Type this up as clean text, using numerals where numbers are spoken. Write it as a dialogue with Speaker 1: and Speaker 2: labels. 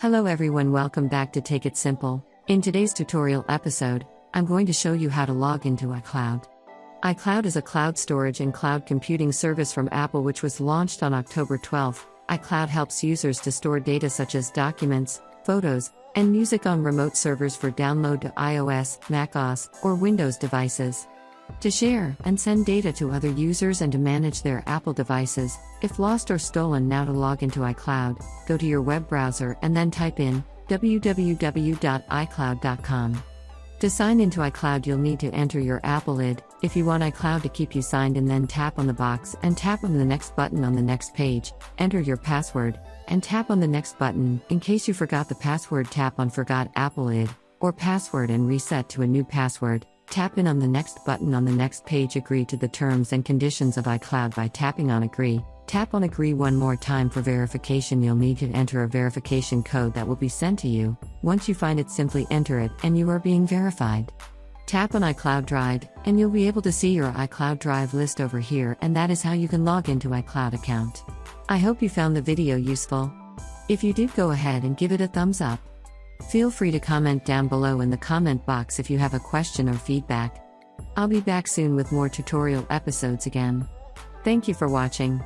Speaker 1: Hello everyone, welcome back to Take It Simple. In today's tutorial episode, I'm going to show you how to log into iCloud. iCloud is a cloud storage and cloud computing service from Apple which was launched on October 12. iCloud helps users to store data such as documents, photos, and music on remote servers for download to iOS, macOS, or Windows devices. To share and send data to other users and to manage their Apple devices, if lost or stolen. Now to log into iCloud, go to your web browser and then type in www.icloud.com. To sign into iCloud you'll need to enter your Apple ID, if you want iCloud to keep you signed, and then tap on the box and tap on the next button on the next page, enter your password, and tap on the next button. In case you forgot the password, tap on Forgot Apple ID or password and reset to a new password. Tap in on the next button on the next page. Agree to the terms and conditions of iCloud by tapping on Agree. Tap on Agree one more time. For verification you'll need to enter a verification code that will be sent to you. Once you find it, simply enter it and you are being verified. Tap on iCloud Drive and you'll be able to see your iCloud Drive list over here, and that is how you can log into iCloud account. I hope you found the video useful. If you did, go ahead and give it a thumbs up. Feel free to comment down below in the comment box if you have a question or feedback. I'll be back soon with more tutorial episodes again. Thank you for watching.